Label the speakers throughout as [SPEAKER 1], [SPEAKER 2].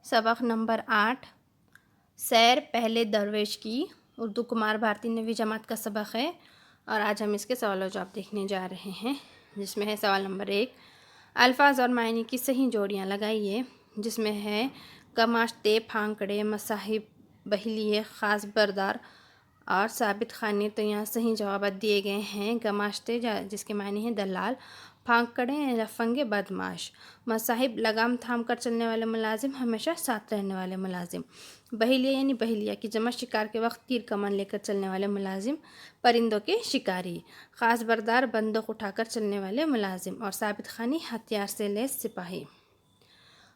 [SPEAKER 1] سبق نمبر 8 سیر پہلے درویش کی اردو کمار بھارتی نویں جماعت کا سبق ہے اور آج ہم اس کے سوال و جواب دیکھنے جا رہے ہیں، جس میں ہے سوال نمبر 1 الفاظ اور معنی کی صحیح جوڑیاں لگائیے، جس میں ہے گماشتے، پھانکڑے، مصاحب، بہلیے، خاص بردار اور ثابت خانی۔ تو یہاں صحیح جوابات دیے گئے ہیں۔ گماشتے جس کے معنی ہیں دلال، پھانکڑے لفنگ بدماش، مصاحب لگام تھام کر چلنے والے ملازم، ہمیشہ ساتھ رہنے والے ملازم، بہلیہ یعنی بہلیہ کی جمع شکار کے وقت تیر کمان لے کر چلنے والے ملازم، پرندوں کے شکاری، خاص بردار بندوق اٹھا کر چلنے والے ملازم، اور ثابت خانی ہتھیار سے لیس سپاہی۔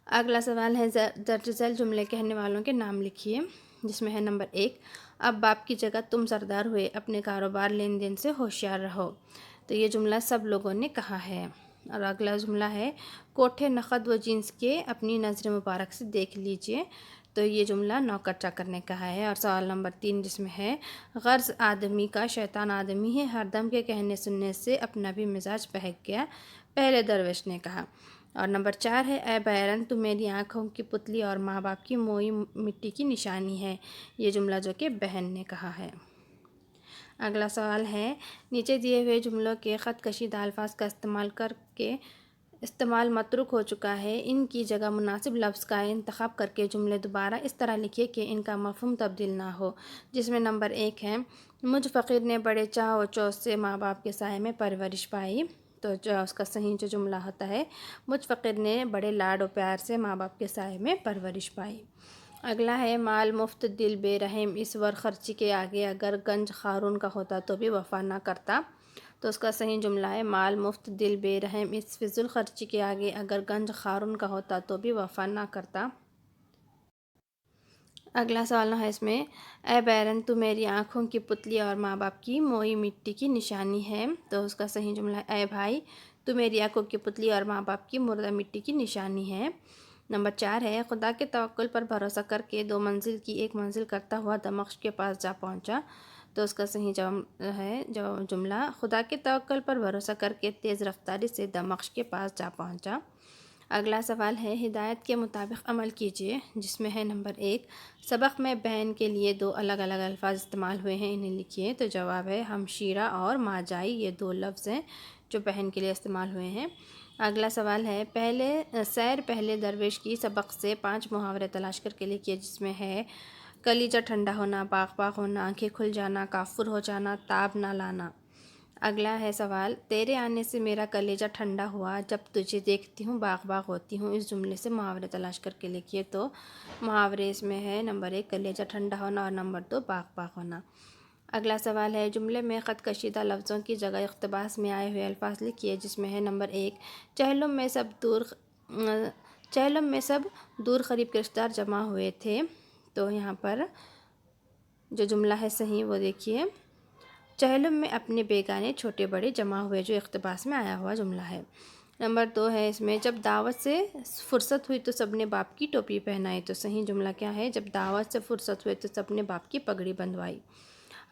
[SPEAKER 1] اگلا سوال ہے درج ذیل جملے کہنے والوں کے نام لکھیے، جس میں ہے نمبر 1 اب باپ کی جگہ تم سردار ہوئے، اپنے کاروبار لین دین سے ہوشیار رہو۔ تو یہ جملہ سب لوگوں نے کہا ہے۔ اور اگلا جملہ ہے کوٹھے نخد و جینس کے اپنی نظر مبارک سے دیکھ لیجئے۔ تو یہ جملہ نوکر چاکر نے کہا ہے۔ اور سوال نمبر 3 جس میں ہے غرض آدمی کا شیطان آدمی ہے، ہر دم کے کہنے سننے سے اپنا بھی مزاج بہک گیا، پہلے درویش نے کہا۔ اور نمبر 4 ہے اے بیرن تو میری آنکھوں کی پتلی اور ماں باپ کی موئی مٹی کی نشانی ہے، یہ جملہ جو کہ بہن نے کہا ہے۔ اگلا سوال ہے نیچے دیے ہوئے جملوں کے خط کشیدہ الفاظ کا استعمال کر کے استعمال متروک ہو چکا ہے، ان کی جگہ مناسب لفظ کا انتخاب کر کے جملے دوبارہ اس طرح لکھیے کہ ان کا مفہوم تبدیل نہ ہو، جس میں نمبر 1 ہے مجھ فقیر نے بڑے چاہ و چوس سے ماں باپ کے سائے میں پرورش پائی۔ تو جو اس کا صحیح جو جملہ ہوتا ہے مجھ فقیر نے بڑے لاڈ و پیار سے ماں باپ کے سائے میں پرورش پائی۔ اگلا ہے مال مفت دل بے رحم، اس ور خرچی کے آگے اگر گنج قارون کا ہوتا تو بھی وفا نہ کرتا۔ تو اس کا صحیح جملہ ہے مال مفت دل بے رحم، اس فضول خرچی کے آگے اگر گنج قارون کا ہوتا تو بھی وفا نہ کرتا۔ اگلا سوال ہے اس میں اے بیرن تو میری آنکھوں کی پتلی اور ماں باپ کی موئی مٹی کی نشانی ہے۔ تو اس کا صحیح جملہ ہے اے بھائی تو میری آنکھوں کی پتلی اور ماں باپ کی مردہ مٹی کی نشانی ہے۔ نمبر 4 ہے خدا کے توکل پر بھروسہ کر کے 2 منزل کی 1 منزل کرتا ہوا دمشق کے پاس جا پہنچا۔ تو اس کا صحیح جملہ خدا کے توکل پر بھروسہ کر کے تیز رفتاری سے دمشق کے پاس جا پہنچا۔ اگلا سوال ہے ہدایت کے مطابق عمل کیجیے، جس میں ہے نمبر 1 سبق میں بہن کے لیے 2 الگ الگ الفاظ استعمال ہوئے ہیں، انہیں لکھیے۔ تو جواب ہے ہمشیرہ اور ماجائی، یہ 2 لفظ ہیں جو بہن کے لیے استعمال ہوئے ہیں۔ اگلا سوال ہے سیر پہلے درویش کی سبق سے 5 محاورے تلاش کر کے لکھیے، جس میں ہے کلیجہ ٹھنڈا ہونا، باغ باغ ہونا، آنکھیں کھل جانا، کافر ہو جانا، تاب نہ لانا۔ اگلا ہے سوال تیرے آنے سے میرا کلیجہ ٹھنڈا ہوا، جب تجھے دیکھتی ہوں باغ باغ ہوتی ہوں، اس جملے سے محاورے تلاش کر کے لکھیے۔ تو محاورے اس میں ہے نمبر 1 کلیجہ ٹھنڈا ہونا اور نمبر 2 باغ باغ ہونا۔ اگلا سوال ہے جملے میں خط کشیدہ لفظوں کی جگہ اقتباس میں آئے ہوئے الفاظ لکھیے، جس میں ہے نمبر 1 چہلم میں سب دور قریب کے رشتہ دار جمع ہوئے تھے۔ تو یہاں پر جو جملہ ہے صحیح وہ دیکھیے چہلم میں اپنے بیگانے چھوٹے بڑے جمع ہوئے، جو اقتباس میں آیا ہوا جملہ ہے۔ نمبر 2 ہے اس میں جب دعوت سے فرصت ہوئی تو سب نے باپ کی ٹوپی پہنائی۔ تو صحیح جملہ کیا ہے جب دعوت سے فرصت ہوئی تو سب نے باپ کی پگڑی بندھوائی۔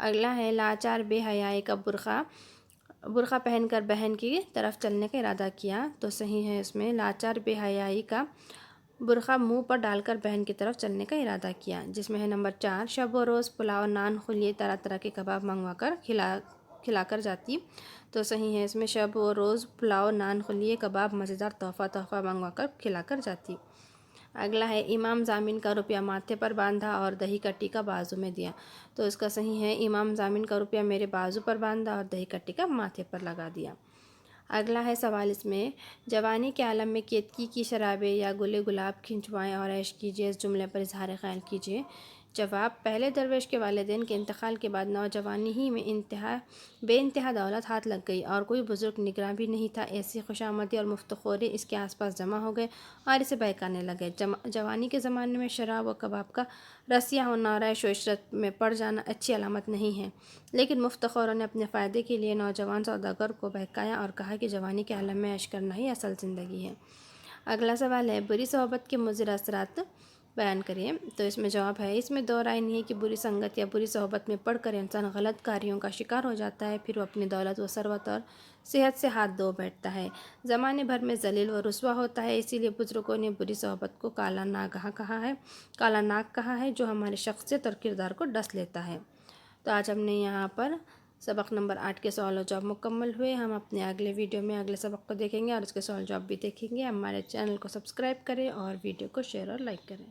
[SPEAKER 1] اگلا ہے لاچار بے حیائی کا برقع پہن کر بہن کی طرف چلنے کا ارادہ کیا۔ تو صحیح ہے اس میں لاچار بے حیائی کا برقع منہ پر ڈال کر بہن کی طرف چلنے کا ارادہ کیا، جس میں ہے نمبر 4 شب و روز پلاؤ نان خلیے طرح طرح کے کباب منگوا کر کھلا کر جاتی۔ تو صحیح ہے اس میں شب و روز پلاؤ نان خلیے کباب مزیدار تحفہ منگوا کر کھلا کر جاتی۔ اگلا ہے امام ضامن کا روپیہ ماتھے پر باندھا اور دہی کا ٹیکا بازو میں دیا۔ تو اس کا صحیح ہے امام ضامن کا روپیہ میرے بازو پر باندھا اور دہی کا ٹیکا ماتھے پر لگا دیا۔ اگلا ہے سوال اس میں جوانی کے عالم میں کیتکی کی شرابیں یا گلے گلاب کھنچوائیں اور عیش کیجیے، اس جملے پر اظہار خیال کیجیے۔ جواب پہلے درویش کے والدین کے انتقال کے بعد نوجوانی ہی میں بے انتہا دولت ہاتھ لگ گئی اور کوئی بزرگ نگراں بھی نہیں تھا، ایسی خوشامدی اور مفت خوری اس کے آس پاس جمع ہو گئے اور اسے بہکانے لگے۔ جوانی کے زمانے میں شراب و کباب کا رسیا ہونا اور عیش و عشرت میں پڑ جانا اچھی علامت نہیں ہے، لیکن مفت خوروں نے اپنے فائدے کے لیے نوجوان سوداگر کو بہکایا اور کہا کہ جوانی کے عالم میں عیش کرنا ہی اصل زندگی ہے۔ اگلا سوال ہے بری صحبت کے مضر اثرات بیان کریے۔ تو اس میں جواب ہے، اس میں دو رائے نہیں ہے کہ بری سنگت یا بری صحبت میں پڑھ کر انسان غلط کاریوں کا شکار ہو جاتا ہے، پھر وہ اپنی دولت و ثروت اور صحت سے ہاتھ دھو بیٹھتا ہے، زمانے بھر میں ذلیل و رسوا ہوتا ہے۔ اسی لیے بزرگوں نے بری صحبت کو کالا ناگ کہا ہے جو ہماری شخصیت اور کردار کو ڈس لیتا ہے۔ تو آج ہم نے یہاں پر سبق نمبر 8 کے سوال و جواب مکمل ہوئے۔ ہم اپنے اگلے ویڈیو میں اگلے سبق کو دیکھیں گے اور اس کے سوال جواب بھی دیکھیں گے۔ ہمارے چینل کو سبسکرائب کریں اور ویڈیو کو شیئر اور لائک کریں۔